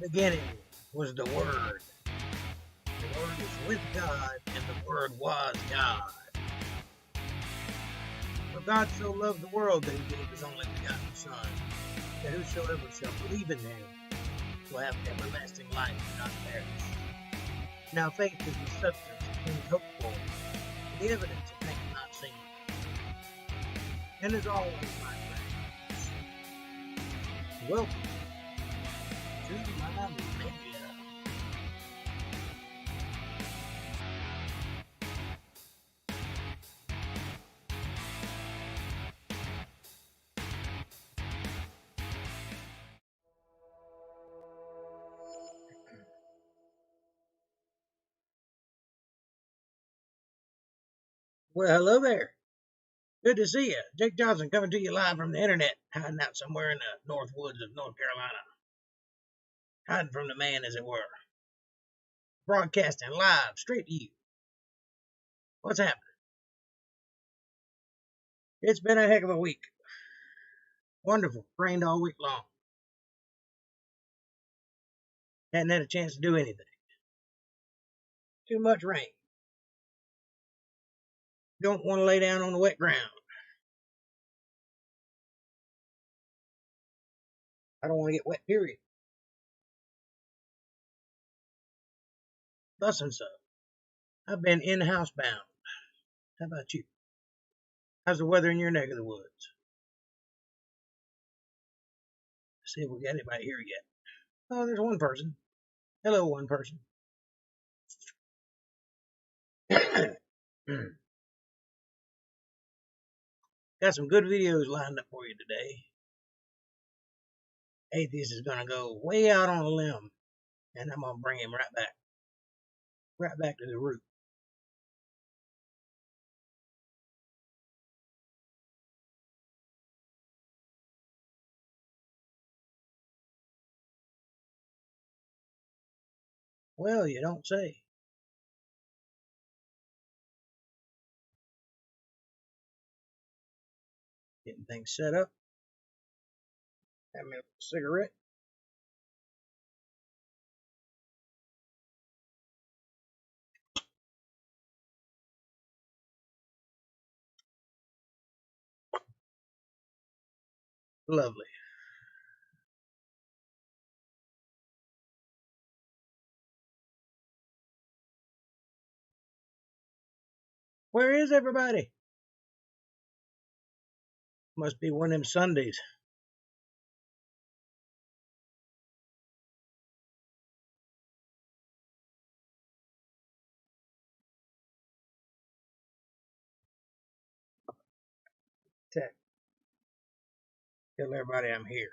beginning was the Word. The Word was with God, and the Word was God. For God so loved the world that he gave his only begotten Son, that whosoever shall believe in him will have everlasting life and not perish. Now faith is the substance of things hoped for, the evidence of things not seen. And as always, my friends, welcome to my media. Well, hello there. Good to see you. Jake Johnson coming to you live from the internet, hiding out somewhere in the north woods of North Carolina. Hiding from the man, as it were. Broadcasting live, straight to you. What's happening? It's been a heck of a week. Wonderful. Rained all week long. Hadn't had a chance to do anything. Too much rain. Don't want to lay down on the wet ground. I don't want to get wet, period. Thus and so. I've been in-house bound. How about you? How's the weather in your neck of the woods? Let's see if we got anybody here yet. Oh, there's one person. Hello, one person. Got some good videos lined up for you today. Atheist is going to go way out on a limb, and I'm going to bring him right back to the root. Well, you don't say. Getting things set up. Have me a cigarette. Lovely. Where is everybody? Must be one of them Sundays. Tell everybody I'm here.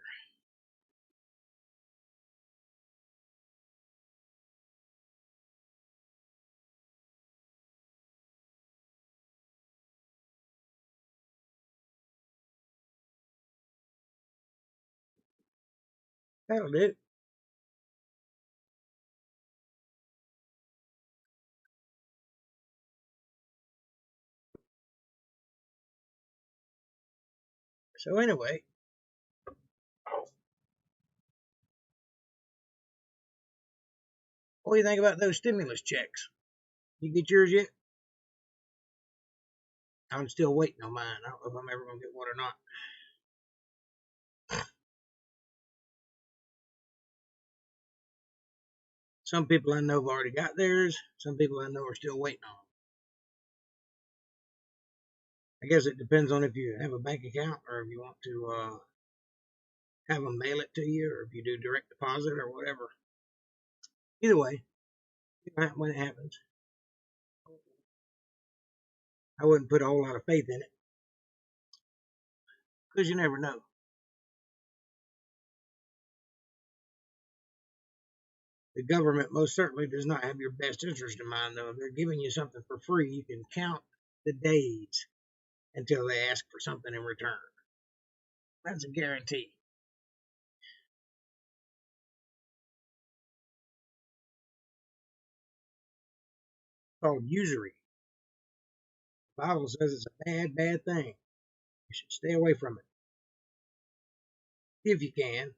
That'll do. So anyway, what do you think about those stimulus checks? You get yours yet? I'm still waiting on mine. I don't know if I'm ever going to get one or not. Some people I know have already got theirs. Some people I know are still waiting on. I guess it depends on if you have a bank account or if you want to have them mail it to you or if you do direct deposit or whatever. Either way, when it happens, I wouldn't put a whole lot of faith in it because you never know. The government most certainly does not have your best interest in mind, though. If they're giving you something for free, you can count the days until they ask for something in return. That's a guarantee. It's called usury. The Bible says it's a bad, bad thing. You should stay away from it if you can.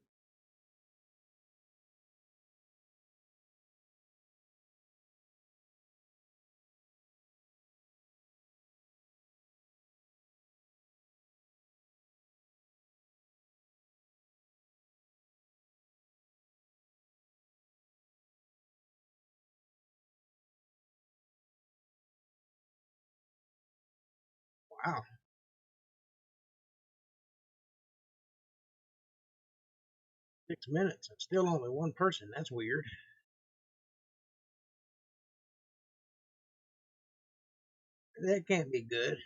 Wow. Six minutes and still only one person. That's weird. That can't be good.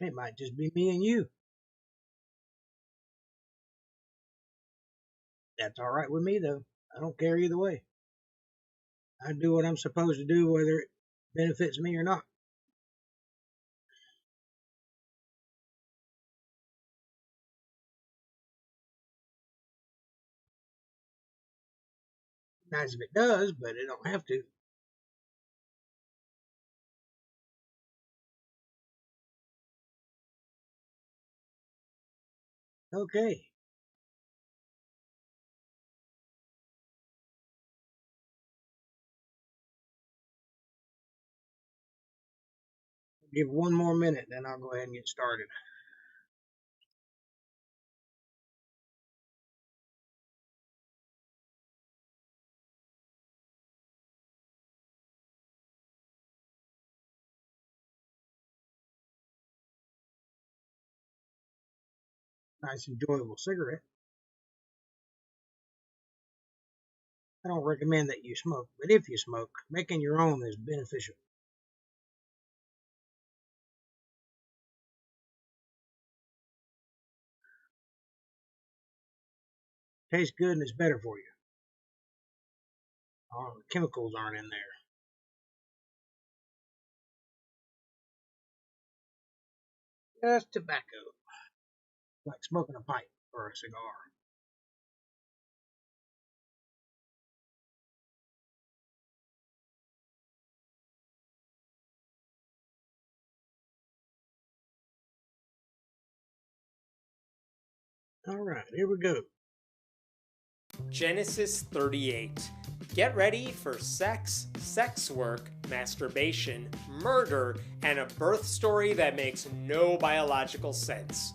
It might just be me and you. That's all right with me, though. I don't care either way. I do what I'm supposed to do, whether it benefits me or not. Nice if it does, but it don't have to. Okay. Give one more minute, then I'll go ahead and get started. Nice, enjoyable cigarette. I don't recommend that you smoke, but if you smoke, making your own is beneficial. Tastes good and it's better for you. All the chemicals aren't in there. Just tobacco. Like smoking a pipe or a cigar. All right, here we go. Genesis 38. Get ready for sex, sex work, masturbation, murder, and a birth story that makes no biological sense.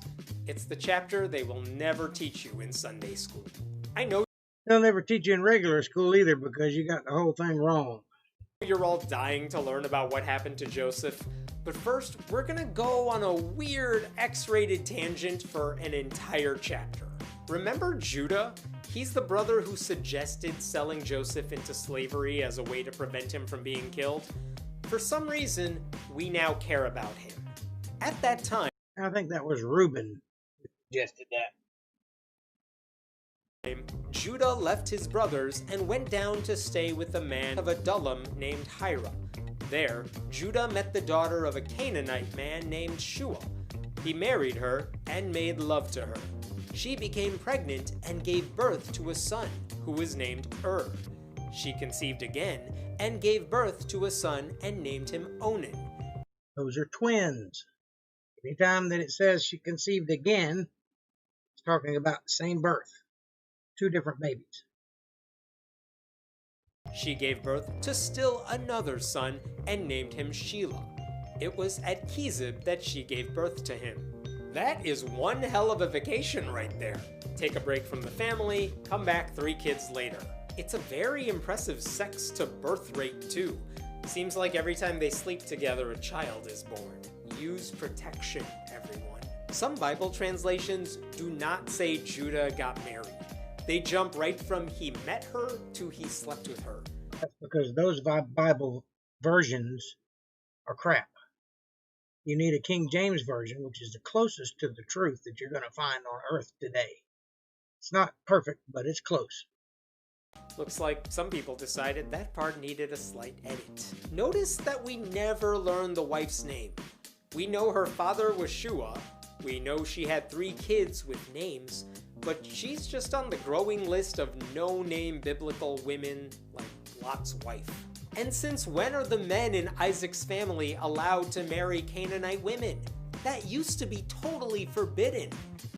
It's the chapter they will never teach you in Sunday school. I know They'll never teach you in regular school either because you got the whole thing wrong. you're all dying to learn about what happened to Joseph, but first we're gonna go on a weird X-rated tangent for an entire chapter. Remember Judah? He's the brother who suggested selling Joseph into slavery as a way to prevent him from being killed. For some reason, we now care about him. At that time, I think that was Reuben who suggested that. Judah left his brothers and went down to stay with a man of Adullam named Hira. There, Judah met the daughter of a Canaanite man named Shua. He married her and made love to her. She became pregnant and gave birth to a son, who was named She conceived again and gave birth to a son and named him Onan. Those are twins. Anytime that it says she conceived again, it's talking about the same birth. Two different babies. She gave birth to still another son and named him Shelah. It was at Kezib that she gave birth to him. That is one hell of a vacation right there. Take a break from the family, come back 3 kids later. It's a very impressive sex to birth rate too. Seems like every time they sleep together a child is born. Use protection, everyone. Some Bible translations do not say Judah got married. They jump right from he met her to he slept with her. That's because those Bible versions are crap. You need a King James version, which is the closest to the truth that you're going to find on earth today. It's not perfect, but it's close. Looks like some people decided that part needed a slight edit. Notice that we never learn the wife's name. We know her father was Shua. We know she had 3 kids with names, but she's just on the growing list of no-name biblical women like Lot's wife. And since when are the men in Isaac's family allowed to marry Canaanite women? That used to be totally forbidden.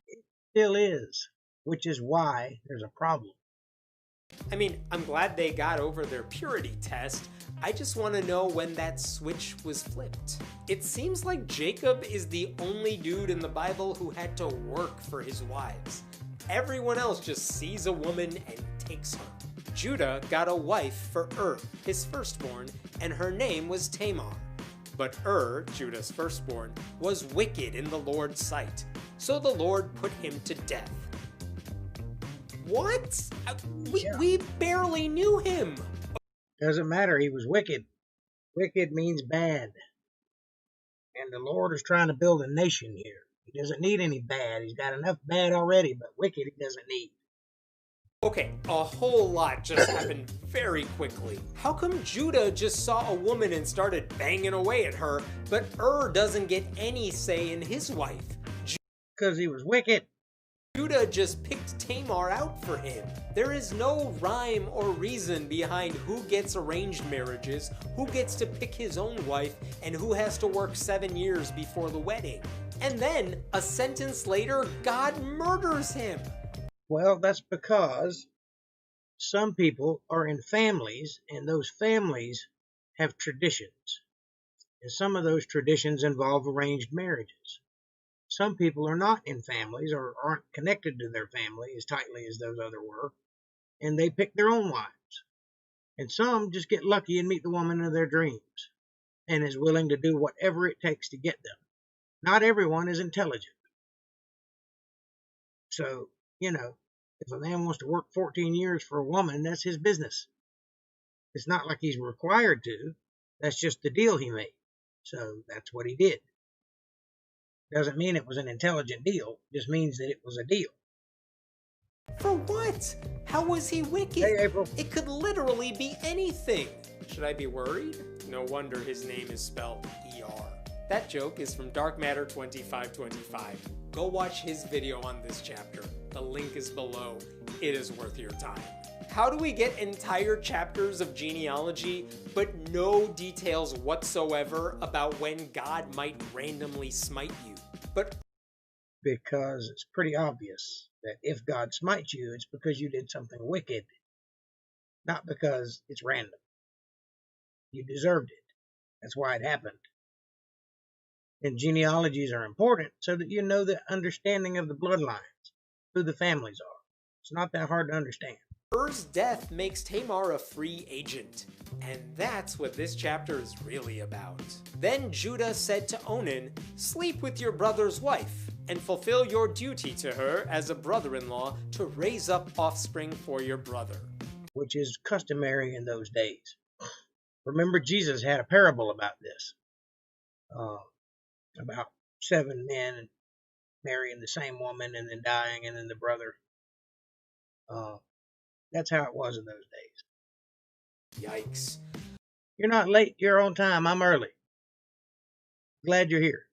It still is, which is why there's a problem. I mean, I'm glad they got over their purity test. I just want to know when that switch was flipped. It seems like Jacob is the only dude in the Bible who had to work for his wives. Everyone else just sees a woman and takes her. Judah got a wife for his firstborn, and her name was Tamar. But Judah's firstborn, was wicked in the Lord's sight, so the Lord put him to death. What? We barely knew him. Doesn't matter, he was wicked. Wicked means bad. And the Lord is trying to build a nation here. He doesn't need any bad. He's got enough bad already, but wicked he doesn't need. Okay, a whole lot just happened very quickly. How come Judah just saw a woman and started banging away at her, but doesn't get any say in his wife? Because he was wicked. Judah just picked Tamar out for him. There is no rhyme or reason behind who gets arranged marriages, who gets to pick his own wife, and who has to work 7 years before the wedding. And then, a sentence later, God murders him. Well, that's because some people are in families, and those families have traditions. And some of those traditions involve arranged marriages. Some people are not in families or aren't connected to their family as tightly as those other were, and they pick their own wives. And some just get lucky and meet the woman of their dreams and is willing to do whatever it takes to get them. Not everyone is intelligent. So, if a man wants to work 14 years for a woman, that's his business. It's not like he's required to. That's just the deal he made. So that's what he did. Doesn't mean it was an intelligent deal. Just means that it was a deal. For what? How was he wicked? Hey, April. It could literally be anything. Should I be worried? No wonder his name is spelled E-R. That joke is from Dark Matter 2525. Go watch his video on this chapter. The link is below. It is worth your time. How do we get entire chapters of genealogy, but no details whatsoever about when God might randomly smite you? Because it's pretty obvious that if God smites you, it's because you did something wicked, not because it's random. You deserved it. That's why it happened. And genealogies are important so that you know the understanding of the bloodlines, who the families are. It's not that hard to understand. Death makes Tamar a free agent, and that's what this chapter is really about. Then Judah said to Onan, "Sleep with your brother's wife, and fulfill your duty to her as a brother-in-law to raise up offspring for your brother." Which is customary in those days. Remember, Jesus had a parable about this. About 7 men marrying the same woman and then dying, and then the brother. That's how it was in those days. Yikes. You're not late, you're on time. I'm early. Glad you're here.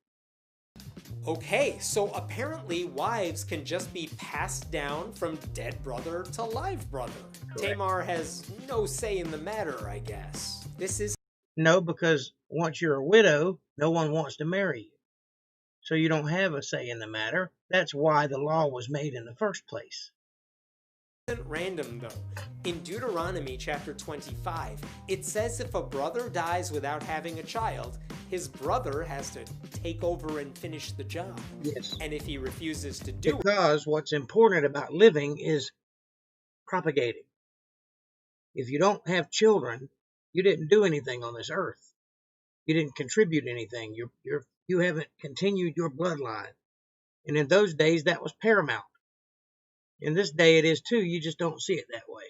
Okay, so apparently wives can just be passed down from dead brother to live brother. Correct. Tamar has no say in the matter, I guess. No, because once you're a widow, no one wants to marry you. So you don't have a say in the matter. That's why the law was made in the first place. Isn't random though. In Deuteronomy chapter 25, it says if a brother dies without having a child, his brother has to take over and finish the job. Yes. And if he refuses to do it, because what's important about living is propagating. If you don't have children, you didn't do anything on this earth. You didn't contribute anything. You haven't continued your bloodline. And in those days, that was paramount. In this day, it is too. You just don't see it that way.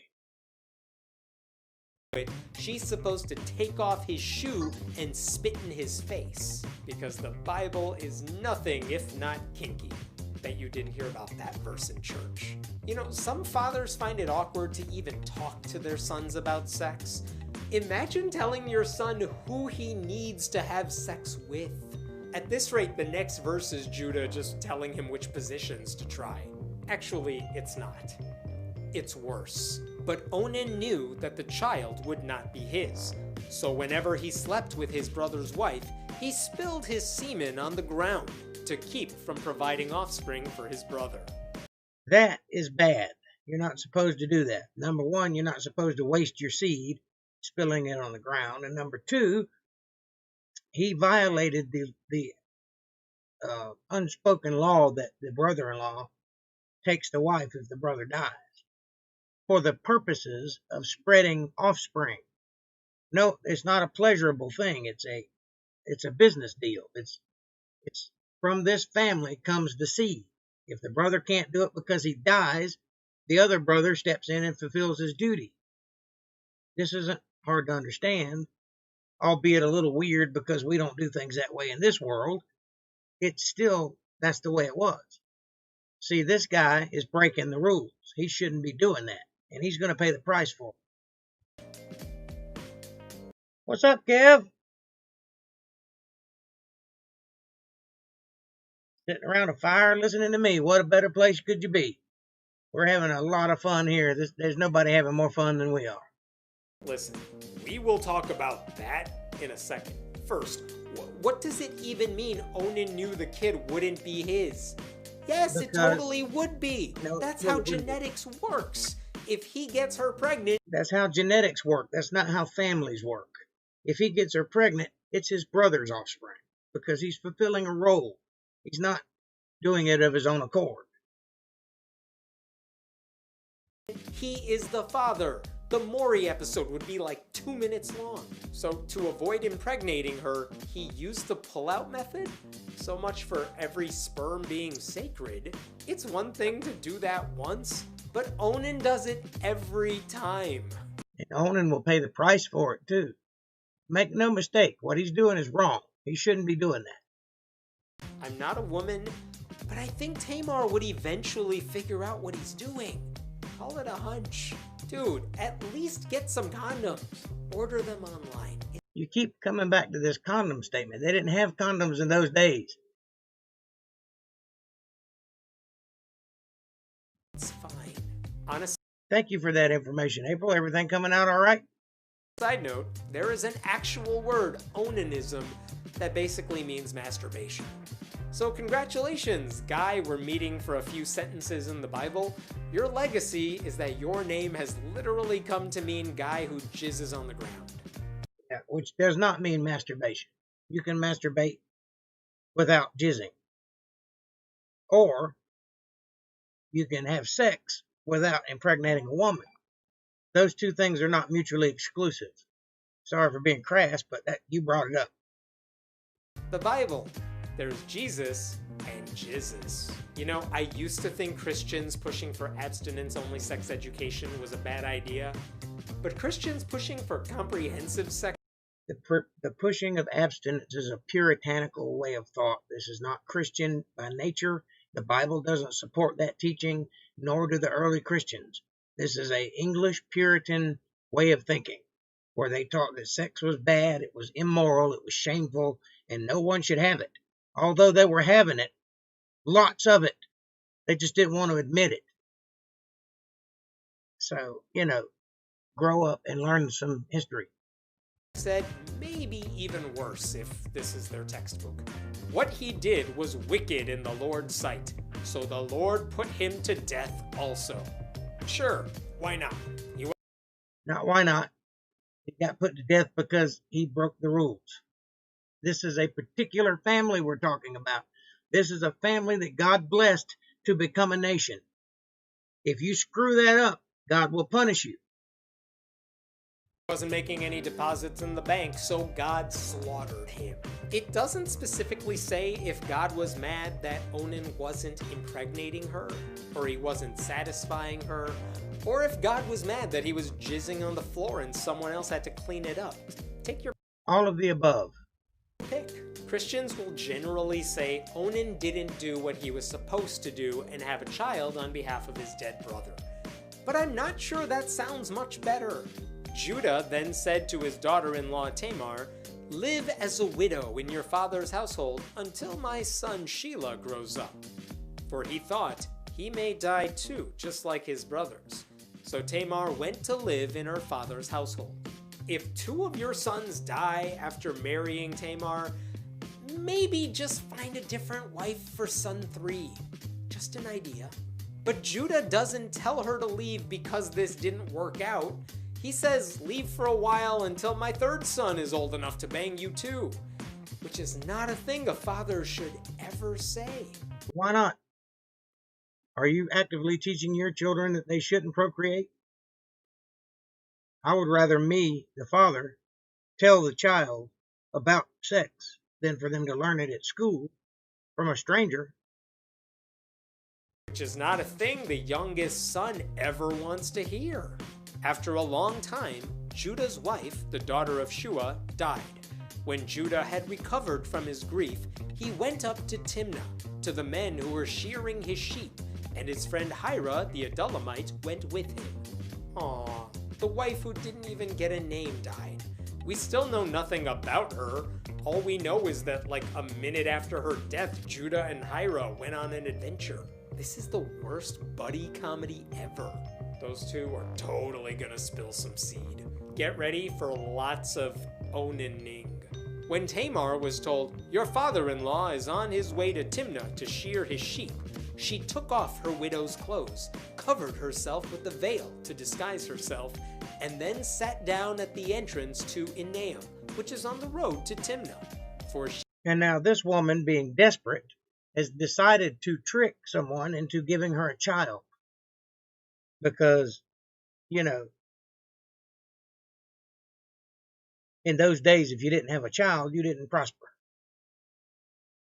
she's supposed to take off his shoe and spit in his face, because the Bible is nothing if not kinky. Bet you didn't hear about that verse in church. You know, some fathers find it awkward to even talk to their sons about sex. Imagine telling your son who he needs to have sex with. At this rate, the next verse is Judah just telling him which positions to try. Actually, it's not. It's worse. But Onan knew that the child would not be his. So whenever he slept with his brother's wife, he spilled his semen on the ground to keep from providing offspring for his brother. That is bad. You're not supposed to do that. Number one, you're not supposed to waste your seed, spilling it on the ground. And number two, he violated the unspoken law that the brother-in-law takes the wife if the brother dies, for the purposes of spreading offspring. No, it's not a pleasurable thing. It's a it's a business deal. It's from this family comes the seed. If the brother can't do it because he dies, the other brother steps in and fulfills his duty. This isn't hard to understand, albeit a little weird because we don't do things that way in this world. It's still, that's the way it was. See, this guy is breaking the rules. He shouldn't be doing that, and he's going to pay the price for it. What's up, Kev? Sitting around a fire listening to me. What a better place could you be? We're having a lot of fun here. There's nobody having more fun than we are. Listen, we will talk about that in a second. First, what does it even mean Onan knew the kid wouldn't be his? Yes, it totally would be. No, that's how genetics works. If he gets her pregnant... That's how genetics work. That's not how families work. If he gets her pregnant, it's his brother's offspring because he's fulfilling a role. He's not doing it of his own accord. He is the father. The Maury episode would be like 2 minutes long. So to avoid impregnating her, he used the pull-out method? So much for every sperm being sacred. It's one thing to do that once, but Onan does it every time. And Onan will pay the price for it too. Make no mistake, what he's doing is wrong. He shouldn't be doing that. I'm not a woman, but I think Tamar would eventually figure out what he's doing. Call it a hunch. Dude, at least get some condoms. Order them online. You keep coming back to this condom statement. They didn't have condoms in those days. It's fine. Honestly. Thank you for that information, April. Everything coming out all right? Side note, there is an actual word, onanism, that basically means masturbation. So congratulations, guy we're meeting for a few sentences in the Bible. Your legacy is that your name has literally come to mean guy who jizzes on the ground. Yeah, which does not mean masturbation. You can masturbate without jizzing. Or you can have sex without impregnating a woman. Those two things are not mutually exclusive. Sorry for being crass, but you brought it up. The Bible. There's Jesus and jizzes. You know, I used to think Christians pushing for abstinence-only sex education was a bad idea, but Christians pushing for comprehensive sex... The pushing of abstinence is a puritanical way of thought. This is not Christian by nature. The Bible doesn't support that teaching, nor do the early Christians. This is an English Puritan way of thinking, where they taught that sex was bad, it was immoral, it was shameful, and no one should have it. Although they were having it, lots of it, they just didn't want to admit it. So, grow up and learn some history. Said maybe even worse if this is their textbook. What he did was wicked in the Lord's sight, so the Lord put him to death also. Sure, why not? Now, why not? He got put to death because he broke the rules. This is a particular family we're talking about. This is a family that God blessed to become a nation. If you screw that up, God will punish you. Wasn't making any deposits in the bank, so God slaughtered him. It doesn't specifically say if God was mad that Onan wasn't impregnating her, or he wasn't satisfying her, or if God was mad that he was jizzing on the floor and someone else had to clean it up. Take your... All of the above. Pick. Christians will generally say Onan didn't do what he was supposed to do and have a child on behalf of his dead brother. But I'm not sure that sounds much better. Judah then said to his daughter-in-law Tamar, "Live as a widow in your father's household until my son Shelah grows up." For he thought, he may die too, just like his brothers. So Tamar went to live in her father's household. If 2 of your sons die after marrying Tamar, maybe just find a different wife for son 3. Just an idea. But Judah doesn't tell her to leave because this didn't work out. He says, leave for a while until my 3rd son is old enough to bang you too. Which is not a thing a father should ever say. Why not? Are you actively teaching your children that they shouldn't procreate? I would rather me, the father, tell the child, about sex than for them to learn it at school from a stranger. Which is not a thing the youngest son ever wants to hear. After a long time, Judah's wife, the daughter of Shua, died. When Judah had recovered from his grief, he went up to Timnah, to the men who were shearing his sheep, and his friend Hira, the Adullamite, went with him. Aww, the wife who didn't even get a name died. We still know nothing about her. All we know is that like a minute after her death, Judah and Hira went on an adventure. This is the worst buddy comedy ever. Those two are totally gonna spill some seed. Get ready for lots of onaning. When Tamar was told, "Your father-in-law is on his way to Timnah to shear his sheep," she took off her widow's clothes, covered herself with a veil to disguise herself, and then sat down at the entrance to Enaim, which is on the road to Timnah. And now this woman, being desperate, has decided to trick someone into giving her a child. Because, you know, in those days, if you didn't have a child, you didn't prosper.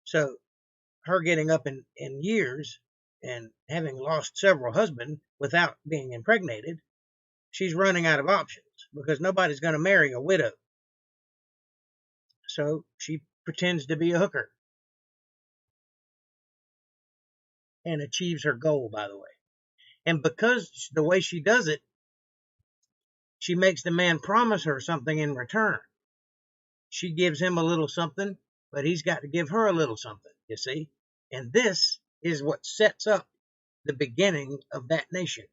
So her getting up in years and having lost several husbands without being impregnated, she's running out of options because nobody's going to marry a widow. So she pretends to be a hooker and achieves her goal, by the way. And because the way she does it, she makes the man promise her something in return. She gives him a little something, but he's got to give her a little something, you see? And this is what sets up the beginning of that nation.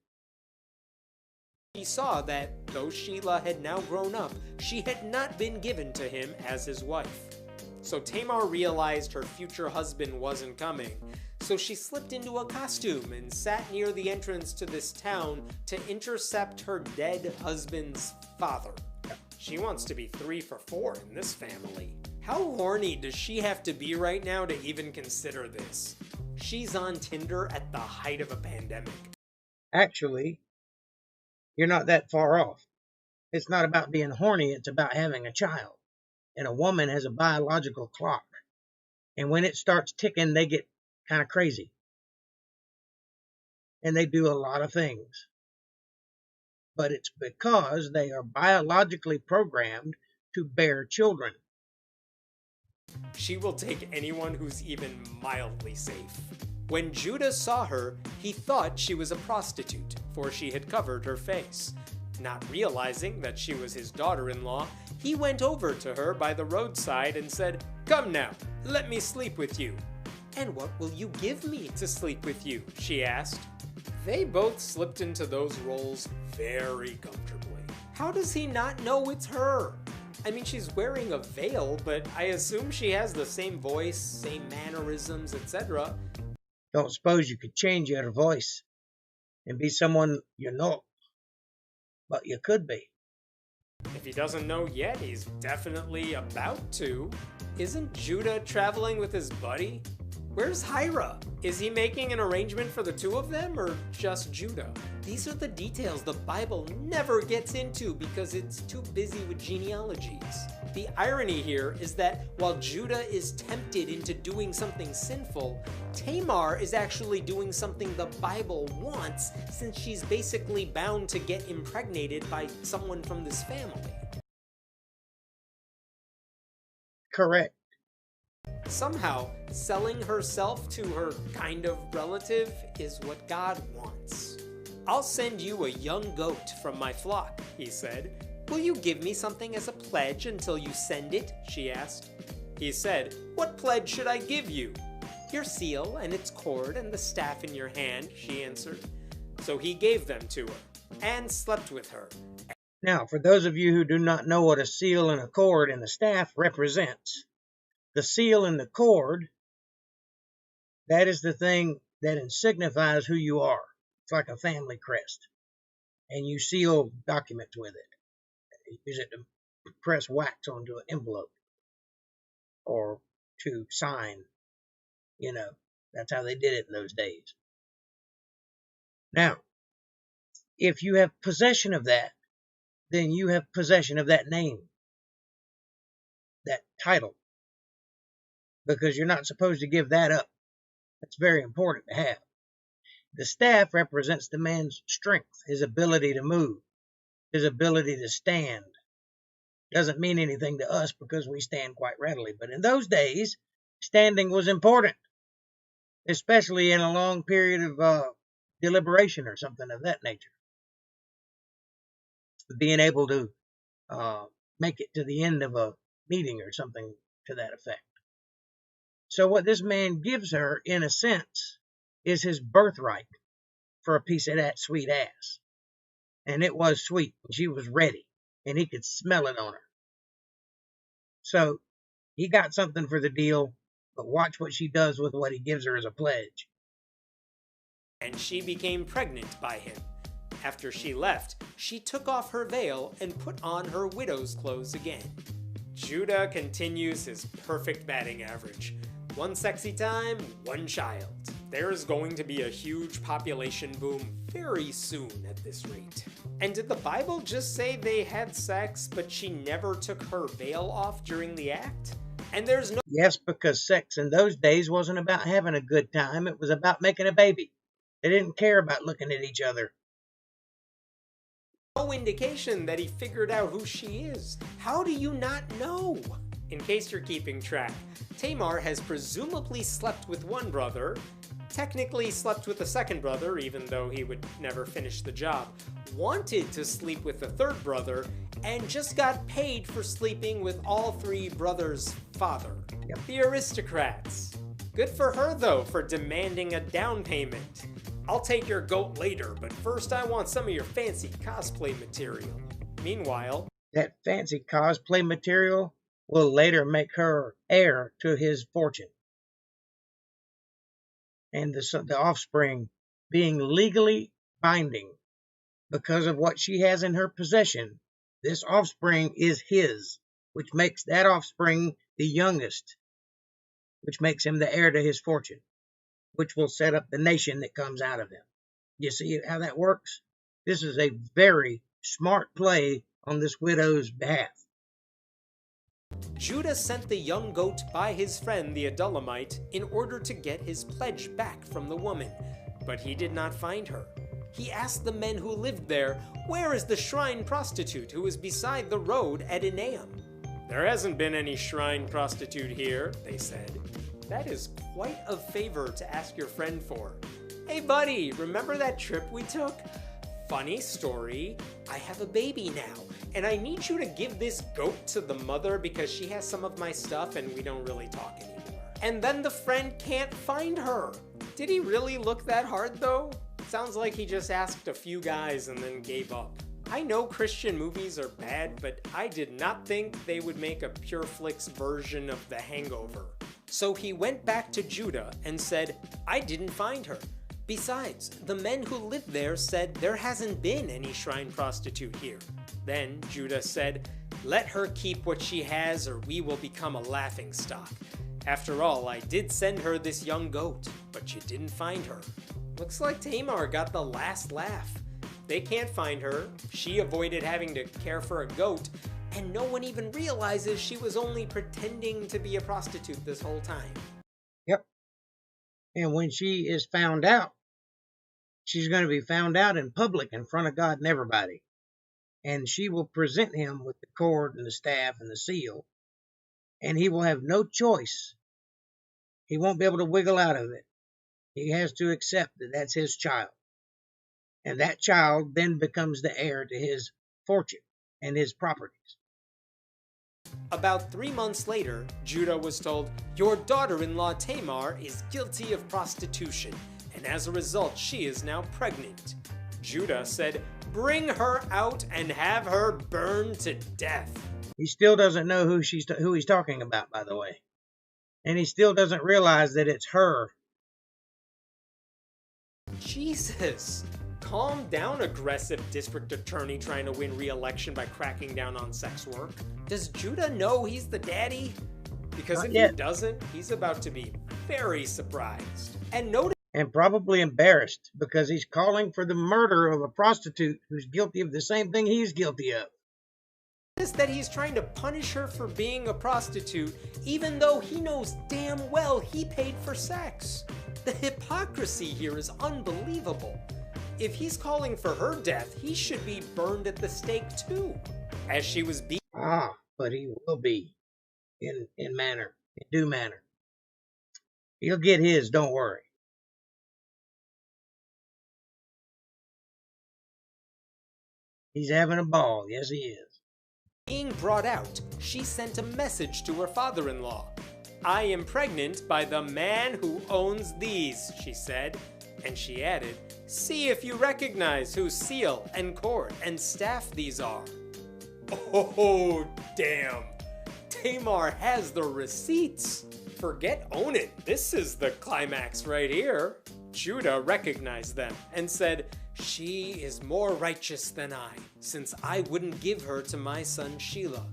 He saw that, though Shelah had now grown up, she had not been given to him as his wife. So Tamar realized her future husband wasn't coming, so she slipped into a costume and sat near the entrance to this town to intercept her dead husband's father. She wants to be 3 for 4 in this family. How horny does she have to be right now to even consider this? She's on Tinder at the height of a pandemic. Actually, you're not that far off. It's not about being horny, it's about having a child. And a woman has a biological clock. And when it starts ticking, they get kind of crazy. And they do a lot of things. But it's because they are biologically programmed to bear children. She will take anyone who's even mildly safe. When Judah saw her, he thought she was a prostitute, for she had covered her face. Not realizing that she was his daughter-in-law, he went over to her by the roadside and said, "Come now, let me sleep with you." "And what will you give me to sleep with you?" she asked. They both slipped into those roles very comfortably. How does he not know it's her? I mean, she's wearing a veil, but I assume she has the same voice, same mannerisms, etc. Don't suppose you could change your voice and be someone you're not, but you could be. If he doesn't know yet, he's definitely about to. Isn't Judah traveling with his buddy? Where's Hira? Is he making an arrangement for the two of them, or just Judah? These are the details the Bible never gets into because it's too busy with genealogies. The irony here is that while Judah is tempted into doing something sinful, Tamar is actually doing something the Bible wants, since she's basically bound to get impregnated by someone from this family. Correct. Somehow, selling herself to her kind of relative is what God wants. "I'll send you a young goat from my flock," he said. "Will you give me something as a pledge until you send it?" she asked. He said, "What pledge should I give you?" "Your seal and its cord and the staff in your hand," she answered. So he gave them to her and slept with her. Now, for those of you who do not know what a seal and a cord and a staff represents, the seal and the cord, that is the thing that signifies who you are. It's like a family crest. And you seal documents with it. You use it to press wax onto an envelope or to sign. You know, that's how they did it in those days. Now, if you have possession of that, then you have possession of that name. that title, because you're not supposed to give that up. That's very important to have. The staff represents the man's strength, his ability to move, his ability to stand. Doesn't mean anything to us because we stand quite readily. But in those days, standing was important, especially in a long period of deliberation or something of that nature. Being able to make it to the end of a meeting or something to that effect. So what this man gives her, in a sense, is his birthright for a piece of that sweet ass. And it was sweet. She was ready. And he could smell it on her. So he got something for the deal, but watch what she does with what he gives her as a pledge. And she became pregnant by him. After she left, she took off her veil and put on her widow's clothes again. Judah continues his perfect batting average. One sexy time, one child. There's going to be a huge population boom very soon at this rate. And did the Bible just say they had sex, but she never took her veil off during the act? And there's no... Yes, because sex in those days wasn't about having a good time. It was about making a baby. They didn't care about looking at each other. No indication that he figured out who she is. How do you not know? In case you're keeping track, Tamar has presumably slept with one brother, technically slept with the second brother, even though he would never finish the job, wanted to sleep with the third brother, and just got paid for sleeping with all three brothers' father. Yep. The aristocrats. Good for her, though, for demanding a down payment. I'll take your goat later, but first I want some of your fancy cosplay material. Meanwhile, that fancy cosplay material will later make her heir to his fortune. And the offspring being legally binding because of what she has in her possession, this offspring is his, which makes that offspring the youngest, which makes him the heir to his fortune, which will set up the nation that comes out of him. You see how that works? This is a very smart play on this widow's behalf. Judah sent the young goat by his friend the Adullamite in order to get his pledge back from the woman, but he did not find her. He asked the men who lived there, "Where is the shrine prostitute who is beside the road at Enaim?" "There hasn't been any shrine prostitute here," they said. That is quite a favor to ask your friend for. "Hey buddy, remember that trip we took? Funny story, I have a baby now, and I need you to give this goat to the mother because she has some of my stuff and we don't really talk anymore." And then the friend can't find her. Did he really look that hard though? Sounds like he just asked a few guys and then gave up. I know Christian movies are bad, but I did not think they would make a Pure Flix version of The Hangover. So he went back to Judah and said, "I didn't find her. Besides, the men who lived there said there hasn't been any shrine prostitute here." Then Judah said, "Let her keep what she has or we will become a laughingstock. After all, I did send her this young goat, but you didn't find her." Looks like Tamar got the last laugh. They can't find her, she avoided having to care for a goat, and no one even realizes she was only pretending to be a prostitute this whole time. Yep. And when she is found out, she's going to be found out in public in front of God and everybody. And she will present him with the cord and the staff and the seal. And he will have no choice. He won't be able to wiggle out of it. He has to accept that that's his child. And that child then becomes the heir to his fortune and his properties. About 3 months later, Judah was told, "Your daughter-in-law Tamar is guilty of prostitution, and as a result, she is now pregnant." Judah said, "Bring her out and have her burned to death." He still doesn't know who he's talking about, by the way. And he still doesn't realize that it's her. Jesus. Calm down, aggressive district attorney trying to win re-election by cracking down on sex work. Does Judah know he's the daddy? Because Not if yet. he doesn't, he's about to be very surprised. And probably embarrassed because he's calling for the murder of a prostitute who's guilty of the same thing he's guilty of. that he's trying to punish her for being a prostitute, even though he knows damn well he paid for sex. The hypocrisy here is unbelievable. If he's calling for her death, he should be burned at the stake too. As she was being but he will be in due manner. He'll get his, don't worry. He's having a ball, yes he is. Being brought out, she sent a message to her father-in-law. "I am pregnant by the man who owns these," she said. And she added, "See if you recognize whose seal and cord and staff these are." Oh, damn. Tamar has the receipts. Forget Onan. This is the climax right here. Judah recognized them and said, "She is more righteous than I, since I wouldn't give her to my son Shelah."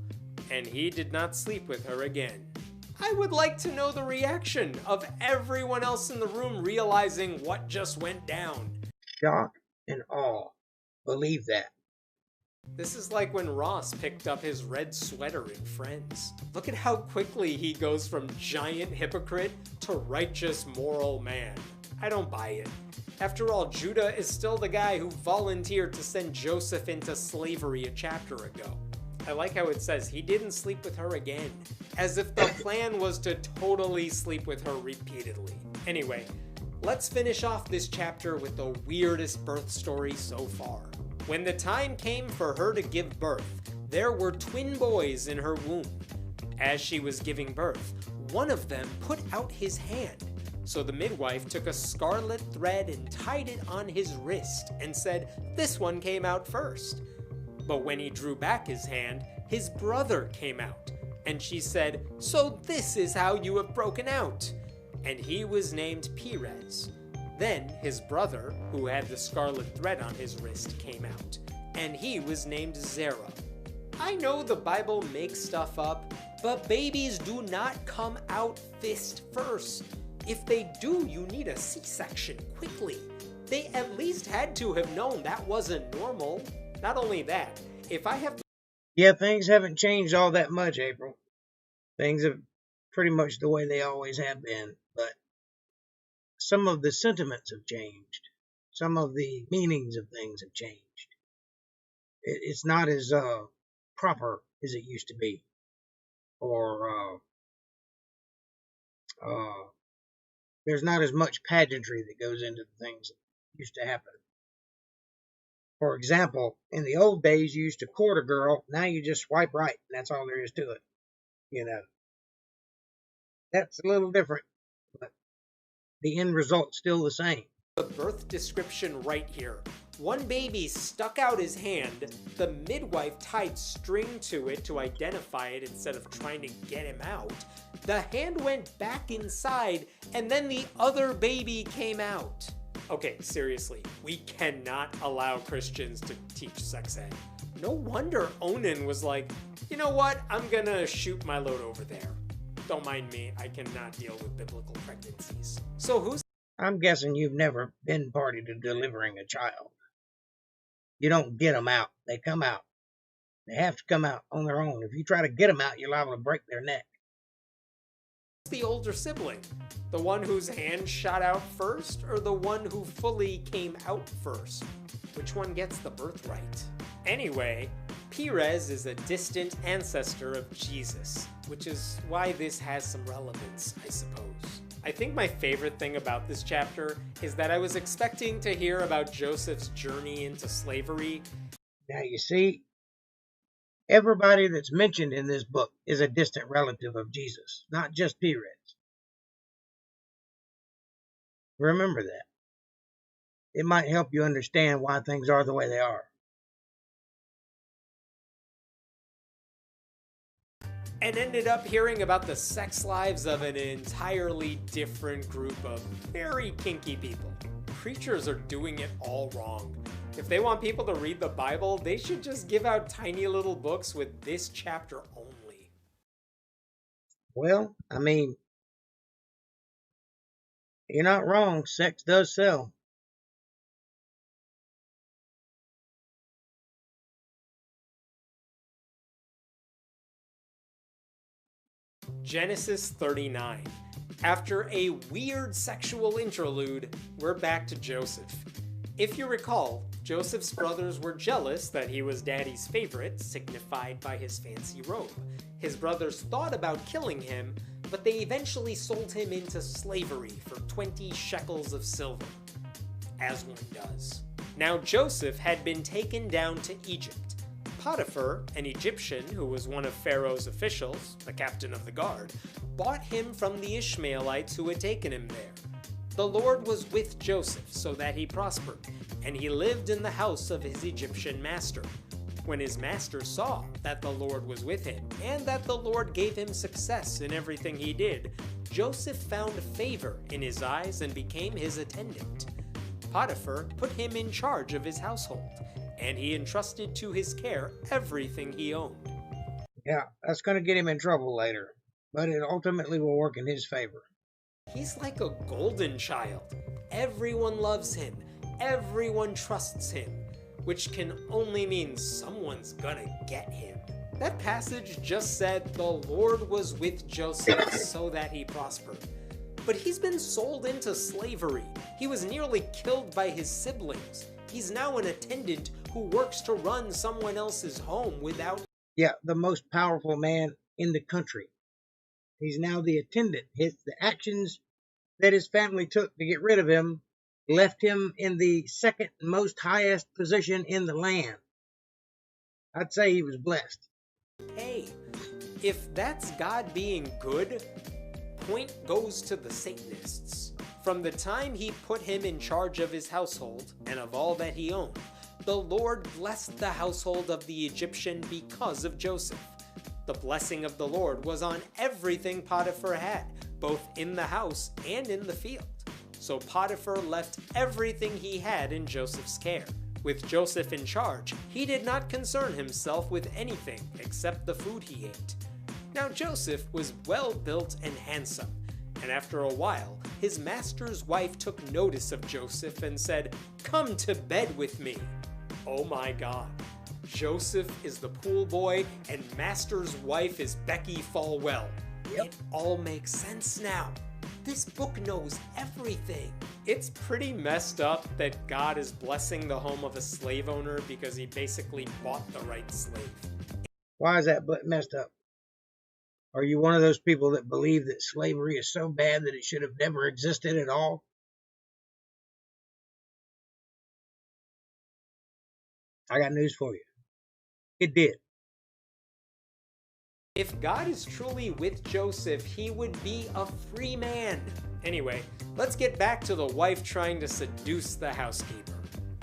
And he did not sleep with her again. I would like to know the reaction of everyone else in the room realizing what just went down. Shock and awe. Believe that. This is like when Ross picked up his red sweater in Friends. Look at how quickly he goes from giant hypocrite to righteous moral man. I don't buy it. After all, Judah is still the guy who volunteered to send Joseph into slavery a chapter ago. I like how it says he didn't sleep with her again, as if the plan was to totally sleep with her repeatedly. Anyway, let's finish off this chapter with the weirdest birth story so far. When the time came for her to give birth, there were twin boys in her womb. As she was giving birth, one of them put out his hand. So the midwife took a scarlet thread and tied it on his wrist and said, "This one came out first." But when he drew back his hand, his brother came out. And she said, "So this is how you have broken out." And he was named Perez. Then his brother, who had the scarlet thread on his wrist, came out. And he was named Zerah. I know the Bible makes stuff up, but babies do not come out fist first. If they do, you need a C-section quickly. They at least had to have known that wasn't normal. Not only that, if I have... Yeah, things haven't changed all that much, April. Things are pretty much the way they always have been, but some of the sentiments have changed. Some of the meanings of things have changed. It's not as proper as it used to be. Or there's not as much pageantry that goes into the things that used to happen. For example, in the old days, you used to court a girl. Now you just swipe right, and that's all there is to it. You know, that's a little different, but the end result's still the same. The birth description right here. One baby stuck out his hand. The midwife tied string to it to identify it instead of trying to get him out. The hand went back inside, and then the other baby came out. Okay, seriously, we cannot allow Christians to teach sex ed. No wonder Onan was like, "You know what? I'm gonna shoot my load over there. Don't mind me, I cannot deal with biblical pregnancies." So who's... I'm guessing you've never been party to delivering a child. You don't get them out. They come out. They have to come out on their own. If you try to get them out, you're liable to break their neck. the older sibling? The one whose hand shot out first, or the one who fully came out first? Which one gets the birthright? Anyway, Perez is a distant ancestor of Jesus, which is why this has some relevance, I suppose. I think my favorite thing about this chapter is that I was expecting to hear about Joseph's journey into slavery. Now you see, everybody that's mentioned in this book is a distant relative of Jesus, not just Perez. Remember that. It might help you understand why things are the way they are. And ended up hearing about the sex lives of an entirely different group of very kinky people. Preachers are doing it all wrong. If they want people to read the Bible, they should just give out tiny little books with this chapter only. Well, I mean, you're not wrong. Sex does sell. Genesis 39. After a weird sexual interlude, we're back to Joseph. If you recall, Joseph's brothers were jealous that he was Daddy's favorite, signified by his fancy robe. His brothers thought about killing him, but they eventually sold him into slavery for 20 shekels of silver, as one does. Now Joseph had been taken down to Egypt. Potiphar, an Egyptian who was one of Pharaoh's officials, the captain of the guard, bought him from the Ishmaelites who had taken him there. The Lord was with Joseph so that he prospered, and he lived in the house of his Egyptian master. When his master saw that the Lord was with him, and that the Lord gave him success in everything he did, Joseph found favor in his eyes and became his attendant. Potiphar put him in charge of his household, and he entrusted to his care everything he owned. Yeah, that's going to get him in trouble later, but it ultimately will work in his favor. He's like a golden child. Everyone loves him. Everyone trusts him, which can only mean someone's gonna get him. That passage just said the Lord was with Joseph so that he prospered. But he's been sold into slavery. He was nearly killed by his siblings. He's now an attendant who works to run someone else's home without... Yeah, the most powerful man in the country. He's now the attendant. The actions that his family took to get rid of him left him in the second most highest position in the land. I'd say he was blessed. Hey, if that's God being good, point goes to the Satanists. From the time he put him in charge of his household and of all that he owned, the Lord blessed the household of the Egyptian because of Joseph. The blessing of the Lord was on everything Potiphar had, both in the house and in the field. So Potiphar left everything he had in Joseph's care. With Joseph in charge, he did not concern himself with anything except the food he ate. Now Joseph was well built and handsome, and after a while, his master's wife took notice of Joseph and said, "Come to bed with me." Oh my God. Joseph is the pool boy and master's wife is Becky Falwell. Yep. It all makes sense now. This book knows everything. It's pretty messed up that God is blessing the home of a slave owner because he basically bought the right slave. Why is that messed up? Are you one of those people that believe that slavery is so bad that it should have never existed at all? I got news for you. It did. If God is truly with Joseph, he would be a free man. Anyway, let's get back to the wife trying to seduce the housekeeper.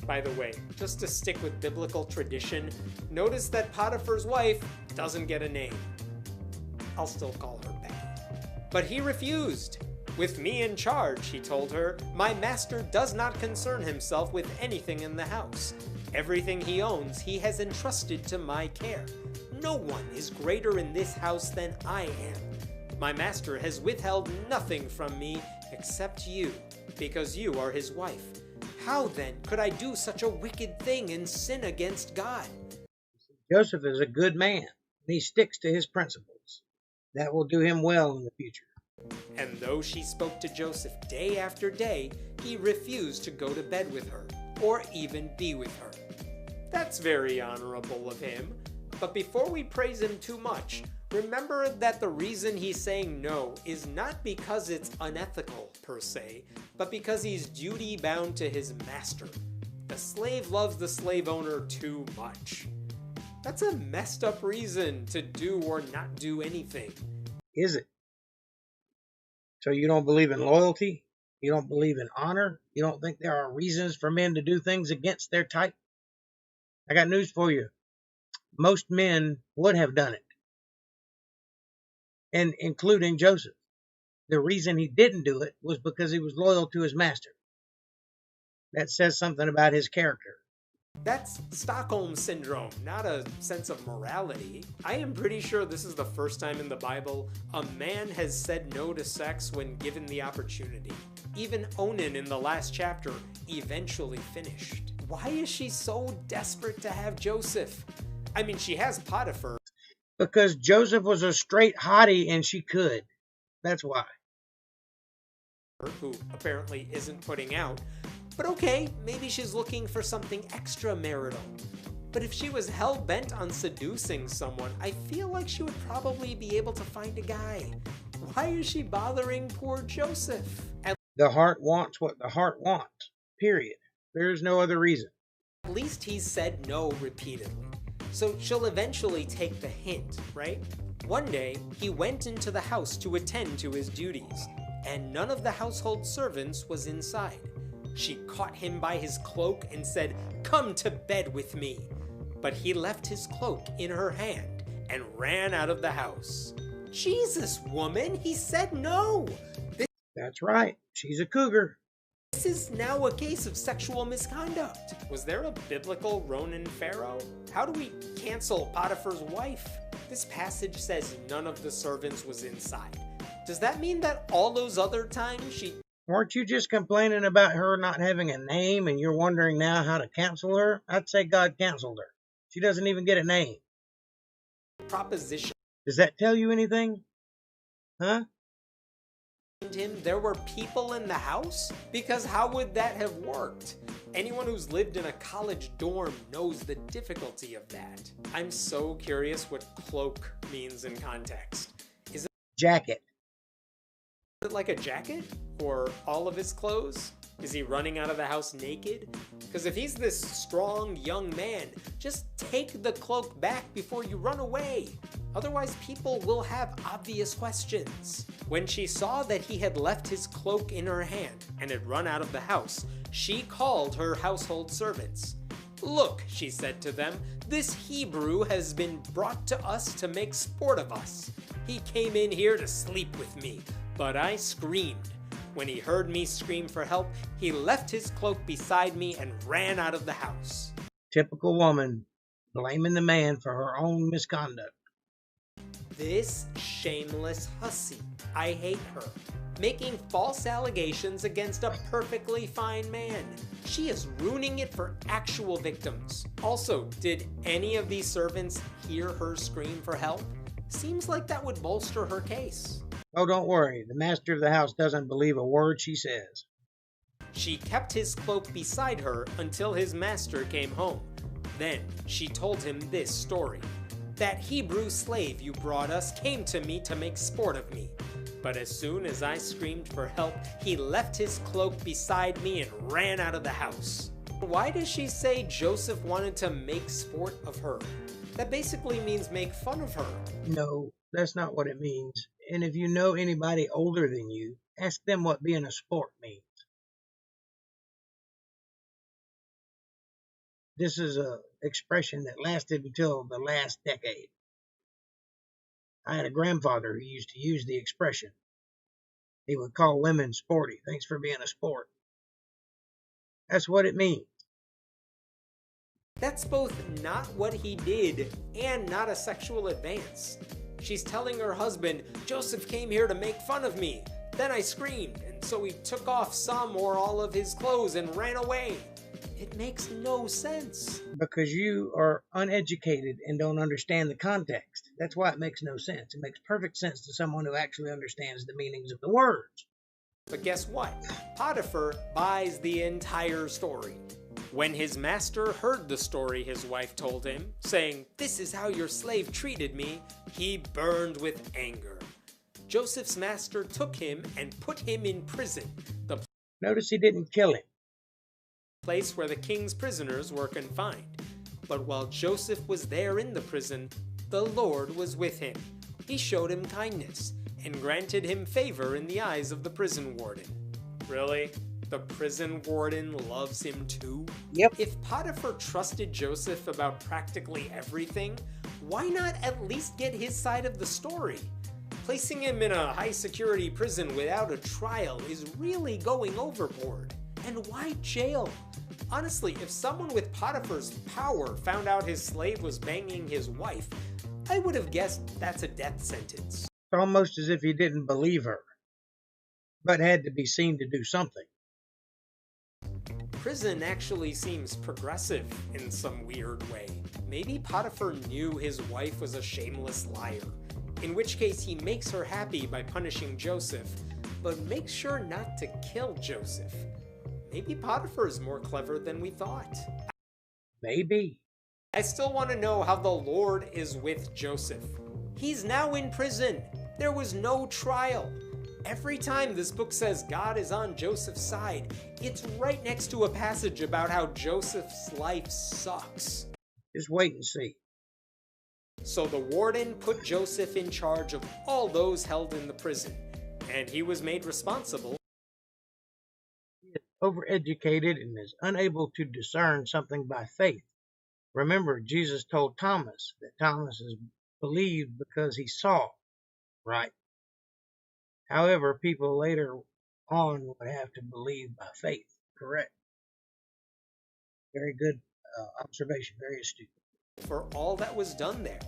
By the way, just to stick with biblical tradition, notice that Potiphar's wife doesn't get a name. I'll still call her Becky. But he refused. "With me in charge," he told her, "my master does not concern himself with anything in the house. Everything he owns, he has entrusted to my care. No one is greater in this house than I am. My master has withheld nothing from me except you, because you are his wife. How then could I do such a wicked thing and sin against God?" Joseph is a good man, and he sticks to his principles. That will do him well in the future. And though she spoke to Joseph day after day, he refused to go to bed with her, or even be with her. That's very honorable of him. But before we praise him too much, remember that the reason he's saying no is not because it's unethical per se, but because he's duty bound to his master. The slave loves the slave owner too much. That's a messed up reason to do or not do anything. Is it? So you don't believe in loyalty? You don't believe in honor? You don't think there are reasons for men to do things against their type? I got news for you. Most men would have done it, and including Joseph. The reason he didn't do it was because he was loyal to his master. That says something about his character. That's Stockholm Syndrome, not a sense of morality. I am pretty sure this is the first time in the Bible a man has said no to sex when given the opportunity. Even Onan in the last chapter eventually finished. Why is she so desperate to have Joseph? I mean, she has Potiphar. Because Joseph was a straight hottie and she could. That's why. Who apparently isn't putting out. But okay, maybe she's looking for something extramarital. But if she was hell-bent on seducing someone, I feel like she would probably be able to find a guy. Why is she bothering poor Joseph? The heart wants what the heart wants. Period. There's no other reason. At least he's said no repeatedly. So she'll eventually take the hint, right? One day, he went into the house to attend to his duties, and none of the household servants was inside. She caught him by his cloak and said, "Come to bed with me." But he left his cloak in her hand and ran out of the house. Jesus, woman, he said no. That's right. She's a cougar. This is now a case of sexual misconduct. Was there a biblical Ronan pharaoh? How do we cancel Potiphar's wife? This passage says none of the servants was inside. Does that mean that all those other times she... Weren't you just complaining about her not having a name and you're wondering now how to cancel her? I'd say God canceled her. She doesn't even get a name. Proposition. Does that tell you anything? Huh? Him there were people in the house? Because how would that have worked? Anyone who's lived in a college dorm knows the difficulty of that. I'm so curious what cloak means in context. Is it Jacket. like a jacket? Or all of his clothes? Is he running out of the house naked? Because if he's this strong young man, just take the cloak back before you run away. Otherwise, people will have obvious questions. When she saw that he had left his cloak in her hand and had run out of the house, she called her household servants. "Look," she said to them, "this Hebrew has been brought to us to make sport of us. He came in here to sleep with me, but I screamed. When he heard me scream for help, he left his cloak beside me and ran out of the house." Typical woman, blaming the man for her own misconduct. This shameless hussy. I hate her. Making false allegations against a perfectly fine man. She is ruining it for actual victims. Also, did any of these servants hear her scream for help? Seems like that would bolster her case. Oh, don't worry. The master of the house doesn't believe a word she says. She kept his cloak beside her until his master came home. Then she told him this story. "That Hebrew slave you brought us came to me to make sport of me. But as soon as I screamed for help, he left his cloak beside me and ran out of the house." Why does she say Joseph wanted to make sport of her? That basically means make fun of her. No, that's not what it means. And if you know anybody older than you, ask them what being a sport means. This is an expression that lasted until the last decade. I had a grandfather who used to use the expression. He would call women sporty. "Thanks for being a sport." That's what it means. That's both not what he did and not a sexual advance. She's telling her husband, "Joseph came here to make fun of me. Then I screamed, and so he took off some or all of his clothes and ran away." It makes no sense. Because you are uneducated and don't understand the context. That's why it makes no sense. It makes perfect sense to someone who actually understands the meanings of the words. But guess what? Potiphar buys the entire story. When his master heard the story his wife told him, saying, "This is how your slave treated me," he burned with anger. Joseph's master took him and put him in prison, the Notice he didn't kill him. place where the king's prisoners were confined. But while Joseph was there in the prison, the Lord was with him. He showed him kindness and granted him favor in the eyes of the prison warden. Really? The prison warden loves him too? Yep. If Potiphar trusted Joseph about practically everything, why not at least get his side of the story? Placing him in a high-security prison without a trial is really going overboard. And why jail? Honestly, if someone with Potiphar's power found out his slave was banging his wife, I would have guessed that's a death sentence. It's almost as if he didn't believe her, but had to be seen to do something. prison actually seems progressive in some weird way. Maybe Potiphar knew his wife was a shameless liar, in which case he makes her happy by punishing Joseph, but makes sure not to kill Joseph. Maybe Potiphar is more clever than we thought. Maybe. I still want to know how the Lord is with Joseph. He's now in prison. There was no trial. Every time this book says God is on Joseph's side, it's right next to a passage about how Joseph's life sucks. Just wait and see. So the warden put Joseph in charge of all those held in the prison, and he was made responsible. He is overeducated and is unable to discern something by faith. Remember, Jesus told Thomas that Thomas is believed because he saw, right? However, people later on would have to believe by faith. Correct. Very good observation. Very astute. For all that was done there.